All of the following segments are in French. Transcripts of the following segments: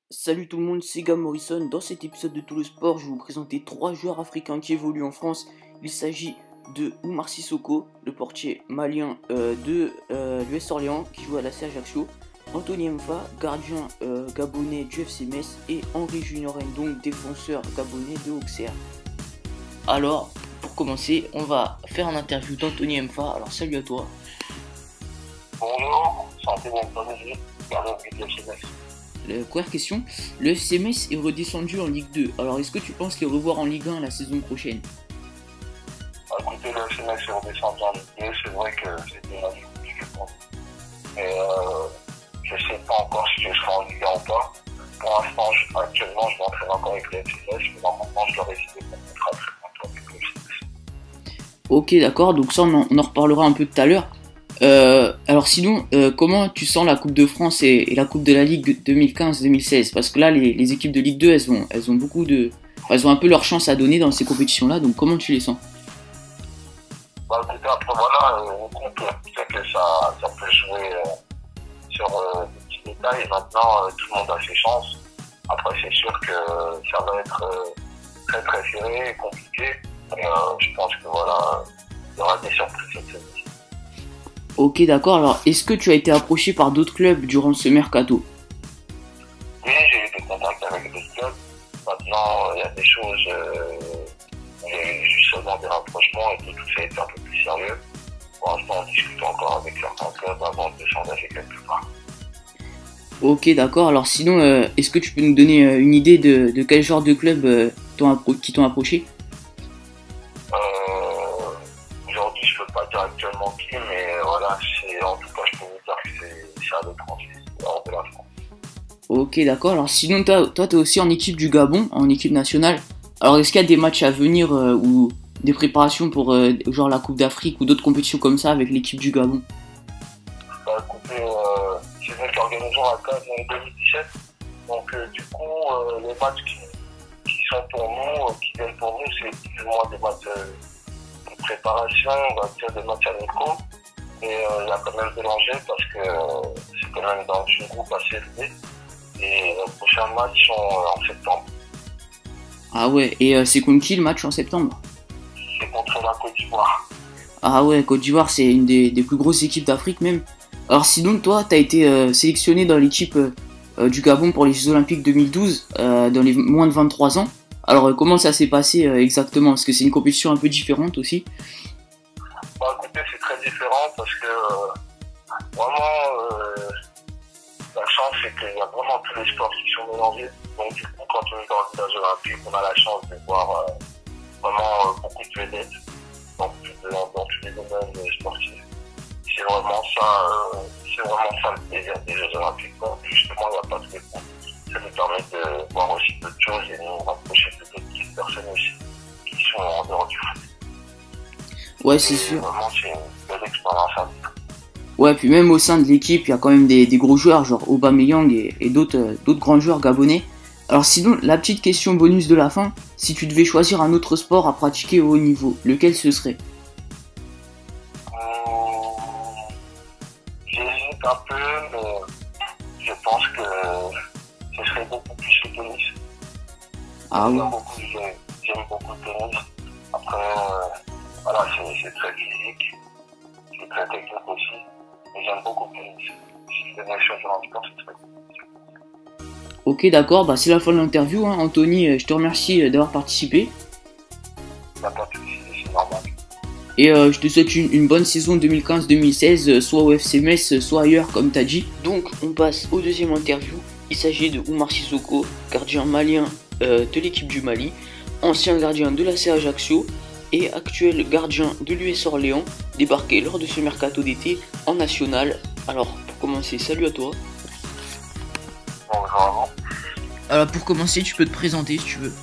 Salut tout le monde, c'est Gab Morrison. Dans cet épisode de Tout le Sport, je vais vous présenter 3 joueurs africains qui évoluent en France. Il s'agit de Oumar Sissoko, le portier malien de l'US Orléans qui joue à l'AC Ajaccio, Anthony Mfa, gardien gabonais du FC Metz, et Henri Junior Ndong, défenseur gabonais de Auxerre. Alors, pour commencer, on va faire une interview d'Anthony Mfa. Alors salut à toi. Bonjour, santé d'Anthony, gardien du FC Metz. Première question, le FC Metz est redescendu en Ligue 2. Alors est-ce que tu penses les revoir en Ligue 1 la saison prochaine? Écoutez, le FC Metz est redescendu en Ligue 2, c'est vrai que c'était une année compliquée pour nous. Mais je ne sais pas encore si je serai en Ligue 1 ou pas. Pour l'instant, actuellement, je m'entraîne encore avec le FC Metz, mais normalement, je dois résider mon contrat très bientôt avec le FC Metz. Ok, d'accord, donc ça on en reparlera un peu tout à l'heure. Alors sinon, comment tu sens la Coupe de France et la Coupe de la Ligue 2015-2016? Parce que là, les équipes de Ligue 2, elles ont beaucoup de... Enfin, elles ont un peu leur chance à donner dans ces compétitions-là, donc comment tu les sens? Écoutez, après, voilà, on compte peut-être que ça peut jouer sur des petits détails. Maintenant, tout le monde a ses chances. Après, c'est sûr que ça va être très très serré et compliqué. Et je pense que voilà, il y aura des surprises cette saison. Ok, d'accord, alors est-ce que tu as été approché par d'autres clubs durant ce mercato? Oui, j'ai eu des contacts avec d'autres clubs. Maintenant, il y a des choses où il y a eu seulement des rapprochements et tout ça a été un peu plus sérieux. Pour l'instant, on discute encore avec certains clubs avant de s'engager quelque part. Ok, d'accord, alors sinon, est-ce que tu peux nous donner une idée de quel genre de club qui t'ont approché? Aujourd'hui, je peux pas dire actuellement qui, mais voilà, en tout cas, je peux vous dire que c'est à l'étranger, hors de la France. Ok, d'accord. Alors sinon, toi, t'es aussi en équipe du Gabon, en équipe nationale. Alors, est-ce qu'il y a des matchs à venir ou des préparations pour genre la Coupe d'Afrique ou d'autres compétitions comme ça avec l'équipe du Gabon? Écoutez, c'est nous qui organisons la CAN en 2017. Donc, du coup, les matchs qui sont pour nous, qui viennent pour nous, c'est plus ou moins des matchs de préparation, on va dire des matchs amicaux. Mais il y a quand même mélangé parce que c'est quand même dans un groupe assez élevé. Et nos prochains matchs sont en septembre. Ah ouais, et c'est contre qui le match en septembre? C'est contre la Côte d'Ivoire. Ah ouais, Côte d'Ivoire, c'est une des plus grosses équipes d'Afrique même. Alors sinon, toi, t'as été sélectionné dans l'équipe du Gabon pour les Jeux Olympiques 2012, dans les moins de 23 ans. Alors comment ça s'est passé exactement? Parce que c'est une compétition un peu différente aussi. Écoutez, c'est très différent parce que vraiment, la chance, c'est qu'il y a vraiment tous les sports qui sont mélangés. Donc, du coup, quand on est dans le village olympique, on a la chance de voir vraiment beaucoup de vedettes dans tous les domaines sportifs. C'est vraiment ça le plaisir des Jeux olympiques. Donc, justement, il n'y a pas de réponse. Ça nous permet de voir aussi d'autres choses et de nous rapprocher de d'autres personnes aussi qui sont en dehors du foot. Ouais, c'est sûr. Vraiment, c'est une belle expérience à vivre. Ouais, puis même au sein de l'équipe, il y a quand même des gros joueurs, genre Aubameyang et d'autres grands joueurs gabonais. Alors sinon, la petite question bonus de la fin, si tu devais choisir un autre sport à pratiquer au haut niveau, lequel ce serait? J'hésite un peu, mais je pense que ce serait beaucoup plus le tennis. Ah ouais. J'aime beaucoup le tennis. Après, voilà, c'est très physique, c'est très technique aussi, mais j'aime beaucoup le tennis. Si je devais choisir un sport, c'est très cool. Ok, d'accord, bah c'est la fin de l'interview, hein. Anthony, je te remercie d'avoir participé. Il n'y a pas de souci, c'est normal. Et je te souhaite une bonne saison 2015-2016, soit au FC Metz, soit ailleurs, comme t'as dit. Donc, on passe au deuxième interview. Il s'agit de Oumar Sissoko, gardien malien de l'équipe du Mali, ancien gardien de l'AC Ajaccio et actuel gardien de l'US Orléans, débarqué lors de ce mercato d'été en national. Alors, pour commencer, salut à toi. Bonjour. Alors, pour commencer, tu peux te présenter si tu veux.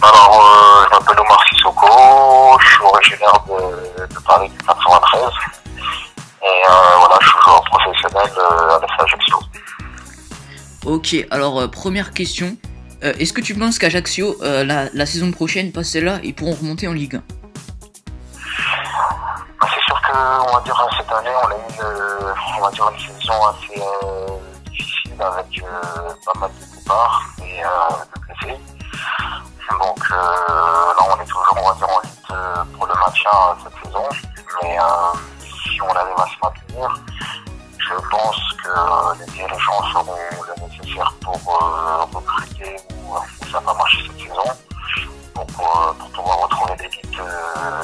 Alors, je m'appelle Oumar Sissoko, je suis originaire de Paris du 93 et voilà, je suis joueur professionnel à l'AC Ajaccio. Ok, alors première question, est-ce que tu penses qu'Ajaccio, la saison prochaine, pas celle-là, ils pourront remonter en Ligue 1? C'est sûr que, on va dire, cette année, on a eu une saison assez difficile avec pas mal de départs et de blessés. Donc là, on est toujours, on va dire, en lutte pour le maintien cette saison. Mais si on arrive à se maintenir, je pense que les dirigeants feront le nécessaire pour recruter où ça va marcher cette saison, pour pouvoir retrouver l'élite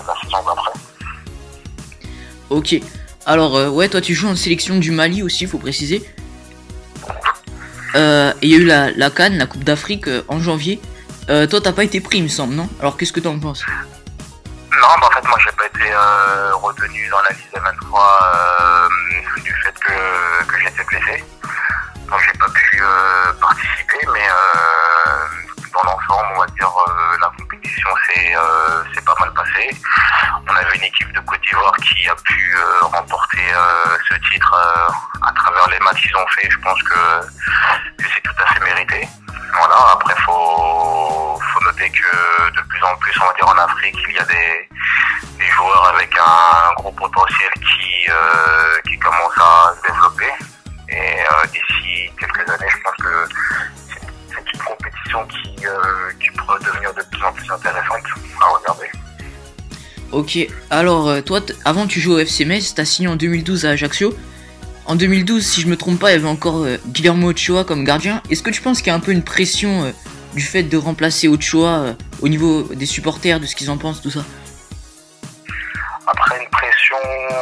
la saison d'après. Ok, alors ouais, toi tu joues en sélection du Mali aussi, faut préciser. Il y a eu la CAN, la Coupe d'Afrique en janvier. Toi t'as pas été pris, il me semble, non? Alors qu'est-ce que t'en penses? Non, bah en fait moi j'ai pas été retenu dans la liste des 23 du fait que j'étais blessé. Donc j'ai pas pu participer, mais dans l'ensemble on va dire la compétition s'est pas mal passée. On avait une équipe de Côte d'Ivoire qui a pu remporter ce titre à travers les matchs qu'ils ont fait. Je pense que c'est tout à fait mérité. Voilà, après faut noter que de plus en plus, on va dire en Afrique, il y a des joueurs avec un gros potentiel qui commencent à se développer. Et d'ici quelques années, je pense que c'est une compétition qui pourrait devenir de plus en plus intéressante à regarder. Ok, alors toi, avant tu jouais au FC Metz, t'as signé en 2012 à Ajaccio. En 2012, si je me trompe pas, il y avait encore Guillermo Ochoa comme gardien. Est-ce que tu penses qu'il y a un peu une pression du fait de remplacer Ochoa au niveau des supporters, de ce qu'ils en pensent, tout ça? Après une pression,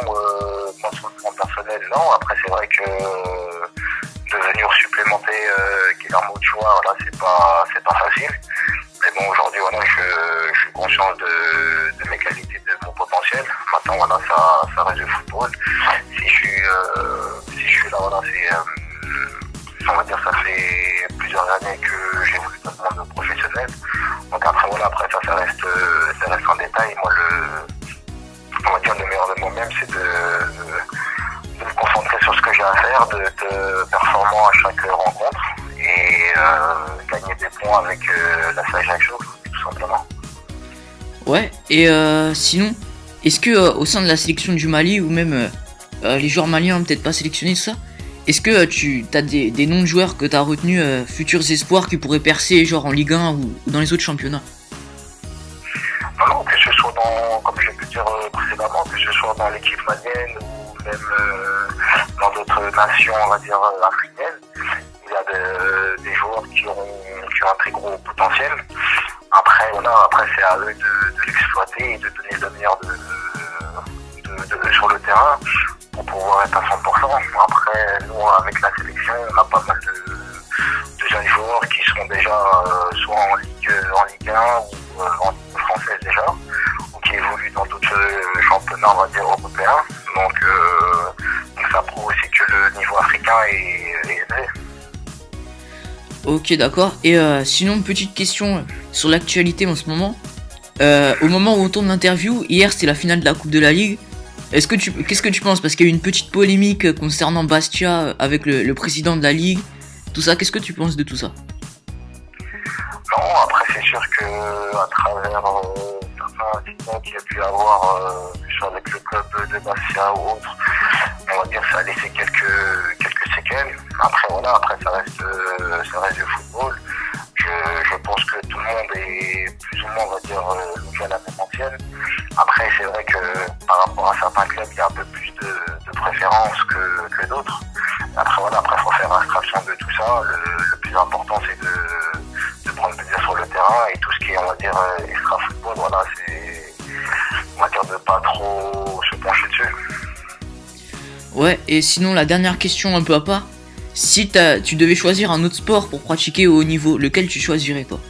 moi sur le plan personnel, non. Après c'est vrai que de venir supplémenter Guillermo Ochoa, voilà, c'est pas facile. Mais bon, aujourd'hui, voilà, je suis conscient de mes qualités, de mon potentiel. Maintenant, voilà, ça reste du football. Si je suis là, voilà, on va dire, ça fait plusieurs années que j'ai voulu dans le monde professionnel. Donc après, voilà, après ça reste en détail. Moi, on va dire, le meilleur de moi-même, c'est de me concentrer sur ce que j'ai à faire, d'être performant à chaque rencontre et gagner des points avec la Sage Ajaccio, tout simplement. Ouais, et sinon, est-ce que au sein de la sélection du Mali, ou même les joueurs maliens peut-être pas sélectionnés, tout ça, est-ce que tu as des noms de joueurs que tu as retenus, futurs espoirs qui pourraient percer genre en Ligue 1 ou dans les autres championnats? Non, que ce soit comme j'ai pu dire précédemment, que ce soit dans l'équipe malienne ou même dans d'autres nations, on va dire, africaines, il y a des joueurs qui ont un très gros potentiel. Après, voilà, c'est à eux de l'exploiter et de donner le meilleur de eux sur le terrain pour pouvoir être à 100%. Après, nous, avec la sélection, on a pas mal de jeunes joueurs qui sont déjà soit en Ligue 1 ou en Ligue française déjà, ou qui évoluent dans d'autres championnats, on va dire, européens. Donc ça prouve aussi que le niveau africain est élevé. Ok, d'accord. Et sinon, petite question sur l'actualité en ce moment. Au moment où on tourne l'interview, hier c'était la finale de la Coupe de la Ligue. Qu'est-ce que tu penses? Parce qu'il y a eu une petite polémique concernant Bastia avec le président de la Ligue. Tout ça, qu'est-ce que tu penses de tout ça? Non, après c'est sûr que à travers certains incidents qu'il y a pu avoir avec le club de Bastia ou autre, on va dire que ça a laissé quelques séquelles. Après voilà, ça reste du football. Je pense que tout le monde est plus ou moins, on va dire, logé à la même ancienne. Après, c'est vrai que par rapport à certains clubs, il y a un peu plus de préférence que d'autres. Après, voilà, faut faire abstraction de tout ça. Le plus important, c'est de prendre plaisir sur le terrain et tout ce qui est, on va dire, extra-football, voilà, c'est, on va dire, de pas trop se pencher dessus. Ouais, et sinon, la dernière question un peu à part. Si tu devais choisir un autre sport pour pratiquer au haut niveau, lequel tu choisirais, toi?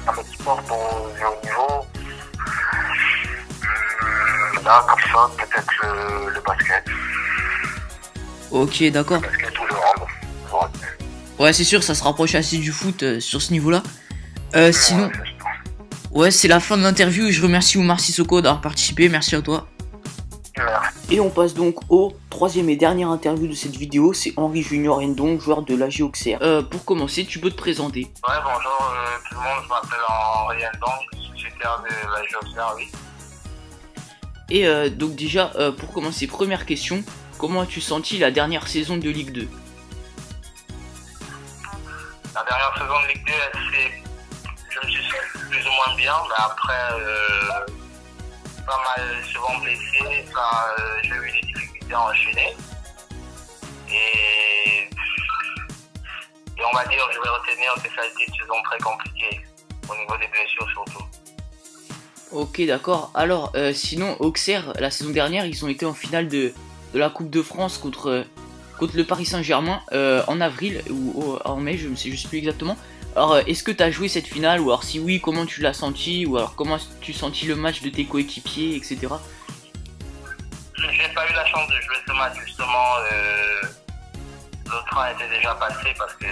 Un autre sport pour le haut niveau, là, comme ça, peut-être le basket. Ok, d'accord. Le basket ou le hand. Ouais, c'est sûr, ça se rapproche assez du foot sur ce niveau-là. Sinon, ouais, c'est la fin de l'interview. Je remercie Oumar Sissoko d'avoir participé. Merci à toi. Et on passe donc au troisième et dernière interview de cette vidéo, c'est Henri Junior Ndong, joueur de l'AG Auxerre. Pour commencer, tu peux te présenter. Ouais, bonjour tout le monde, je m'appelle Henri Ndong, sociétaire de l'AG Auxerre, oui. Et donc déjà, pour commencer, première question, comment as-tu senti la dernière saison de Ligue 2? je me suis senti plus ou moins bien, mais après, pas mal souvent blessé, j'ai eu des difficultés à enchaîner. Et on va dire, je vais retenir que ça a été une saison très compliquée, au niveau des blessures surtout. Ok, d'accord. Alors, sinon, Auxerre, la saison dernière, ils ont été en finale de la Coupe de France contre le Paris Saint-Germain en avril ou en mai, je ne sais plus exactement. Alors, est-ce que tu as joué cette finale, ou alors si oui, comment tu l'as senti, ou alors comment tu senti le match de tes coéquipiers, etc. J'ai pas eu la chance de jouer ce match, justement. Le train était déjà passé parce que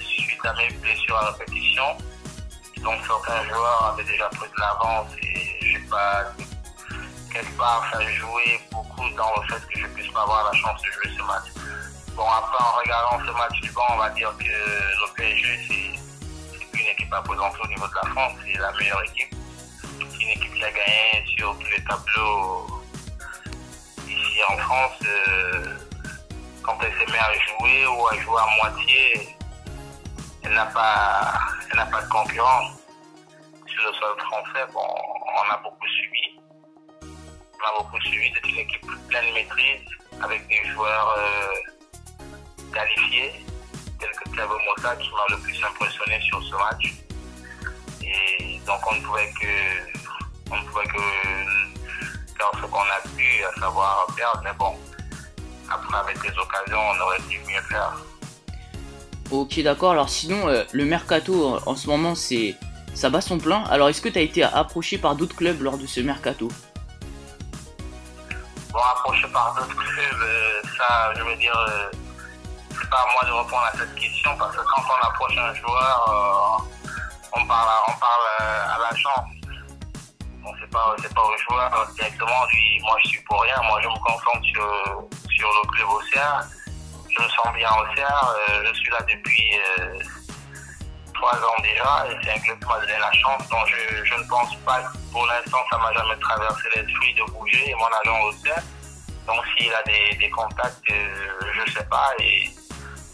suite à mes blessures à répétition, donc certains joueurs avaient déjà pris de l'avance et j'ai pas, quelque part, ça a joué beaucoup dans le fait que je puisse pas avoir la chance de jouer ce match. Bon, après, en regardant ce match du banc, on va dire que le PSG, c'est une équipe à présenter au niveau de la France, c'est la meilleure équipe. C'est une équipe qui a gagné sur tous les tableaux ici en France. Quand elle s'est mise à jouer ou à jouer à moitié, elle n'a pas de concurrent. Sur le sol français, bon, on a beaucoup suivi. C'est une équipe pleine de maîtrise, avec des joueurs qualifiés, tels que Thiago Motta qui m'a le plus impressionné sur ce match. Et donc on ne pouvait que faire ce qu'on a pu, à savoir perdre, mais bon. Après, avec les occasions, on aurait pu mieux faire. Ok, d'accord. Alors sinon, le mercato en ce moment, ça bat son plein. Alors est-ce que tu as été approché par d'autres clubs lors de ce mercato? Bon, approché par d'autres clubs, ça, je veux dire, c'est pas à moi de répondre à cette question, parce que quand on approche un joueur, on parle à l'agent. Bon, c'est pas au joueur directement, lui, moi je suis pour rien, moi je me concentre sur le club Auxerre. Je me sens bien à Auxerre, je suis là depuis 3 ans déjà, et c'est un club qui m'a donné la chance, donc je ne pense pas, pour l'instant ça m'a jamais traversé l'esprit de bouger, et mon agent Auxerre, donc s'il a des contacts, je sais pas, et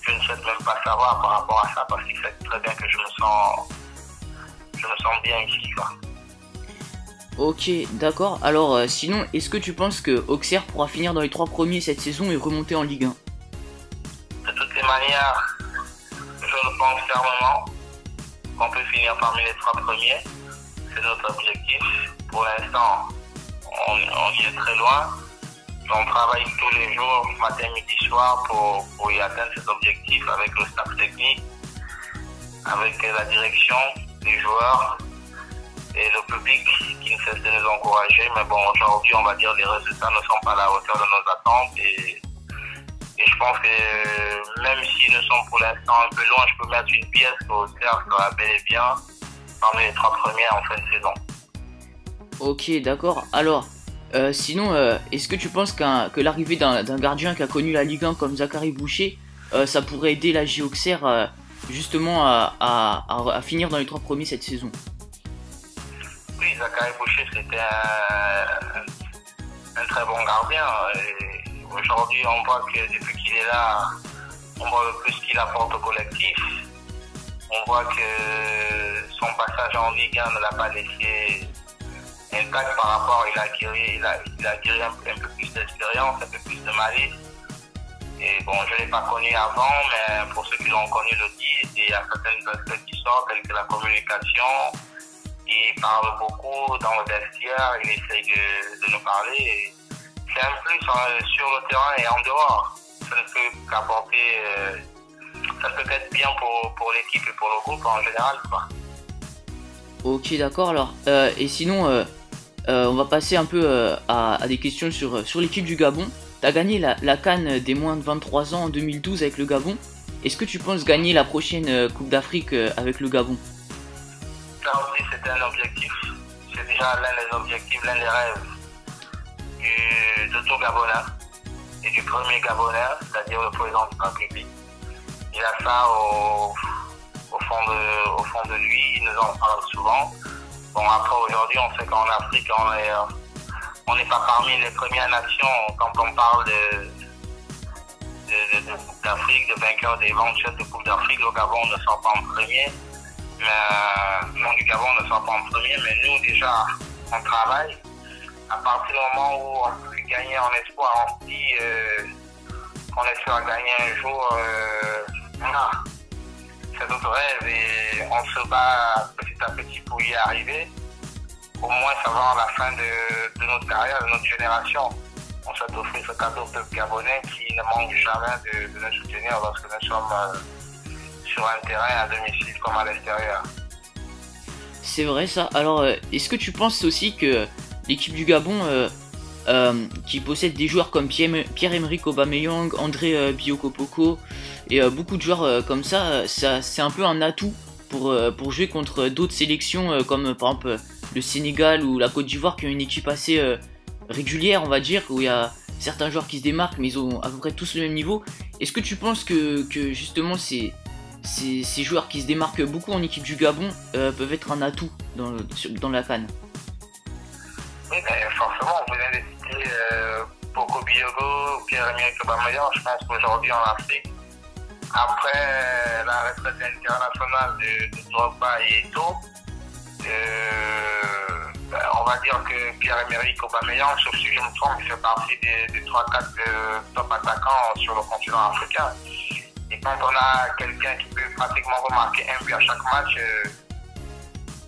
je ne souhaite même pas savoir par rapport à ça, parce qu'il sait très bien que je me sens bien ici, quoi. Ok, d'accord. Alors sinon, est-ce que tu penses que Auxerre pourra finir dans les 3 premiers cette saison et remonter en Ligue 1? De toutes les manières, je le pense fermement qu'on peut finir parmi les 3 premiers. C'est notre objectif. Pour l'instant, on y est très loin. On travaille tous les jours, matin, midi, soir, pour y atteindre cet objectif avec le staff technique, avec la direction, les joueurs et le public qui ne cesse de nous encourager. Mais bon, aujourd'hui, on va dire que les résultats ne sont pas à la hauteur de nos attentes. Et je pense que même s'ils ne sont pour l'instant un peu loin, je peux mettre une pièce qu'Auxerre sera bel et bien parmi les 3 premiers en fin de saison. Ok, d'accord. Alors, sinon, est-ce que tu penses que l'arrivée d'un gardien qui a connu la Ligue 1 comme Zachary Boucher, ça pourrait aider la J Auxerre justement à finir dans les 3 premiers cette saison? Oui, Zachary Boucher, c'était un très bon gardien. Aujourd'hui, on voit que depuis qu'il est là, on voit le plus qu'il apporte au collectif. On voit que son passage en Ligue 1 ne l'a pas laissé intact par rapport, il a acquis un peu plus d'expérience, un peu plus de malice. Et bon, je ne l'ai pas connu avant, mais pour ceux qui l'ont connu le disent, il y a certaines aspects qui sortent, telles que la communication. Il parle beaucoup dans le vestiaire, il essaye de nous parler. C'est un plus sur le terrain et en dehors. Ça ne peut qu'apporter, ça peut être bien pour l'équipe et pour le groupe en général, quoi. Ok, d'accord. Alors, et sinon, on va passer un peu à des questions sur l'équipe du Gabon. Tu as gagné la CAN des moins de 23 ans en 2012 avec le Gabon. Est-ce que tu penses gagner la prochaine Coupe d'Afrique avec le Gabon? Ça aussi, c'était un objectif. C'est déjà l'un des objectifs, l'un des rêves de tout Gabonais et du premier Gabonais, c'est-à-dire le président de la République. Il a ça au fond de lui, il nous en parle souvent. Bon, après, aujourd'hui, on sait qu'en Afrique, on n'est pas parmi les premières nations quand on parle de d'Afrique, de vainqueurs d'éventuels de Coupe d'Afrique. Le Gabon ne sort pas en premier. Non, du Gabon ne sort pas en premier, mais nous déjà, on travaille. À partir du moment où on peut gagner en espoir, on se dit qu'on espère gagner un jour. Voilà. C'est notre rêve et on se bat petit à petit pour y arriver. Au moins savoir la fin de notre carrière, de notre génération. On souhaite offrir ce cadeau au peuple gabonais qui ne manque jamais de nous soutenir lorsque nous sommes sur un terrain à domicile comme à l'extérieur. C'est vrai ça. Alors, est-ce que tu penses aussi que l'équipe du Gabon, qui possède des joueurs comme Pierre-Emerick Aubameyang, André Biokopoko et beaucoup de joueurs comme ça, c'est un peu un atout pour jouer contre d'autres sélections comme par exemple le Sénégal ou la Côte d'Ivoire qui ont une équipe assez régulière, on va dire, où il y a certains joueurs qui se démarquent mais ils ont à peu près tous le même niveau. Est-ce que tu penses que justement ces joueurs qui se démarquent beaucoup en équipe du Gabon peuvent être un atout dans la CAN? Oui, forcément, vous venez de citer Poko Biyogo, Pierre-Emerick Aubameyang. Je pense qu'aujourd'hui en Afrique, après la retraite internationale de Drogba et Eto'o, on va dire que Pierre-Emerick Aubameyang, sauf si je me trompe, il fait partie des 3-4 top attaquants sur le continent africain. Et quand on a quelqu'un qui peut pratiquement remarquer un but à chaque match,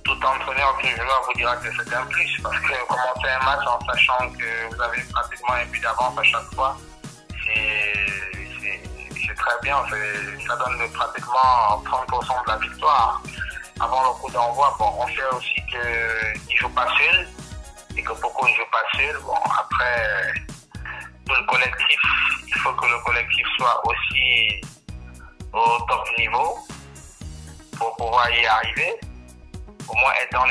tout entraîneur, tout joueur vous dira que c'est un plus. Parce que commencer un match en sachant que vous avez pratiquement un but d'avance à chaque fois, c'est très bien. Ça donne pratiquement 30% de la victoire. Avant le coup d'envoi, bon, on sait aussi qu'il ne joue pas seul et que beaucoup ne jouent pas seul. Bon, après, tout le collectif, il faut que le collectif soit aussi au top niveau pour pouvoir y arriver. Au moins être dans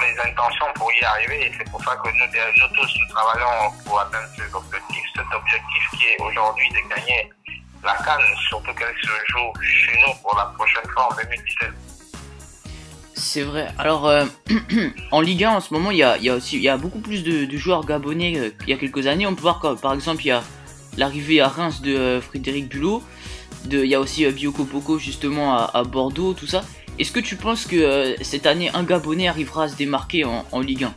les intentions pour y arriver. Et c'est pour ça que nous tous, nous travaillons pour atteindre cet objectif qui est aujourd'hui de gagner la CAN, surtout qu'elle se joue chez nous pour la prochaine fois en 2017. C'est vrai. Alors, en Ligue 1, en ce moment, il y a beaucoup plus de joueurs gabonais qu'il y a quelques années. On peut voir que, par exemple, il y a l'arrivée à Reims de Frédéric Bulot. Il y a aussi Biokopoko, justement, à Bordeaux, tout ça. Est-ce que tu penses que cette année, un Gabonais arrivera à se démarquer en Ligue 1?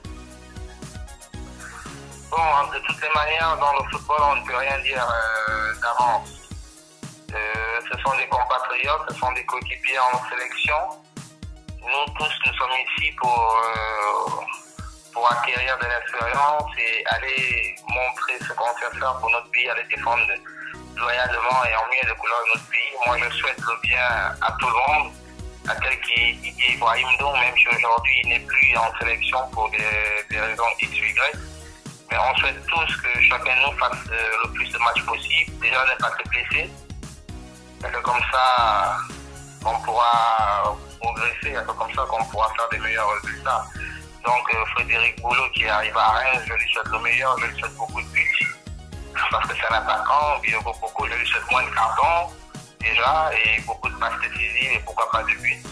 Bon, de toutes les manières, dans le football, on ne peut rien dire d'avance. Ce sont des compatriotes, ce sont des coéquipiers en sélection. Nous tous, nous sommes ici pour acquérir de l'expérience et aller montrer ce qu'on sait faire pour notre pays, aller défendre loyalement et en mieux les couleurs de notre pays. Moi, je souhaite le bien à tout le monde, à tel Didier Ibrahim Ndong, même si aujourd'hui il n'est plus en sélection pour des raisons X ou Y. Mais on souhaite tous que chacun de nous fasse le plus de matchs possible. Déjà, ne pas se blesser. C'est comme ça qu'on pourra progresser, c'est comme ça qu'on pourra faire des meilleurs résultats. Donc Frédéric Bulot qui arrive à Reims, je lui souhaite le meilleur, je lui souhaite beaucoup de buts. Parce que c'est un attaquant, Biokopoko, je lui souhaite moins de cartons déjà, et beaucoup de passes décisives et pourquoi pas de buts.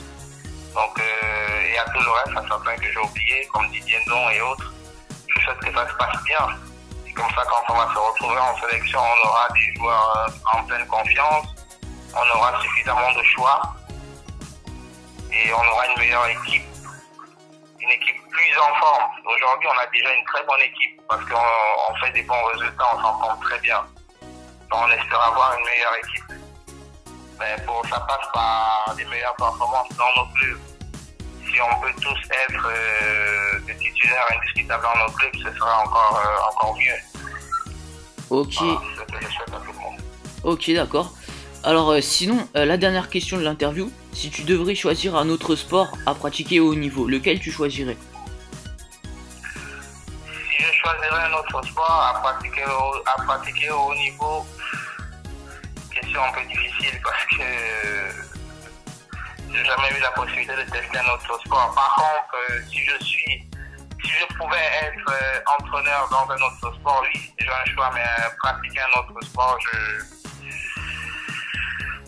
Donc, et à tout le reste, à certains que j'ai oubliés, comme Didier Ndong et autres, je souhaite que ça se passe bien. Et comme ça, quand on va se retrouver en sélection, on aura des joueurs en pleine confiance, on aura suffisamment de choix et on aura une meilleure équipe, une équipe plus en forme. Aujourd'hui, on a déjà une très bonne équipe parce qu'on fait des bons résultats, on s'entend très bien. Donc, on espère avoir une meilleure équipe. Mais ça passe par des meilleures performances dans nos clubs. Si on peut tous être des titulaires indiscutables dans nos clubs, ce sera encore mieux. Ok. Voilà, c'est ce que je souhaite à tout le monde. Ok, d'accord. Alors sinon, la dernière question de l'interview, si tu devrais choisir un autre sport à pratiquer au haut niveau, lequel tu choisirais? Si je choisirais un autre sport à pratiquer au haut niveau, question un peu difficile parce que j'ai jamais eu la possibilité de tester un autre sport. Par contre, si je pouvais être entraîneur dans un autre sport, oui, j'ai un choix, mais pratiquer un autre sport,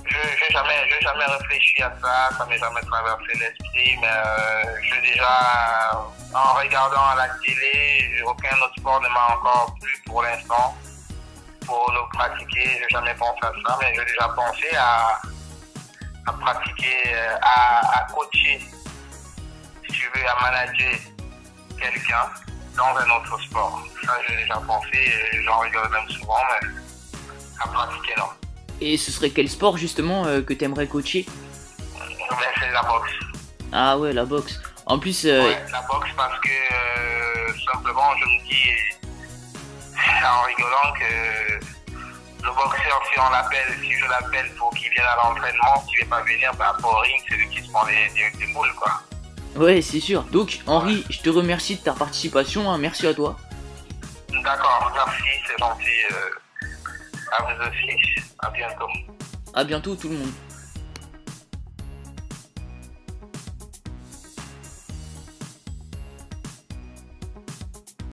j'ai jamais réfléchi à ça, ça m'est jamais traversé l'esprit, mais j'ai déjà, en regardant à la télé, aucun autre sport ne m'a encore plu pour l'instant. pour le pratiquer. J'ai jamais pensé à ça, mais j'ai déjà pensé à pratiquer, à coacher, si tu veux, à manager quelqu'un dans un autre sport. Ça, j'ai déjà pensé, j'en rigole même souvent, mais à pratiquer, non. Et ce serait quel sport justement que t'aimerais coacher? Ben, c'est la boxe. Ah ouais, la boxe. En plus... Ouais, la boxe parce que simplement, je me dis en rigolant que le boxeur, si je l'appelle pour qu'il vienne à l'entraînement, s'il ne veut pas venir, ben, pour le ring, c'est lui qui se prend des boules, quoi. Ouais, c'est sûr. Donc, Henri, je te remercie de ta participation, hein. Merci à toi. D'accord, merci, c'est gentil. À vous aussi. À bientôt. À bientôt tout le monde.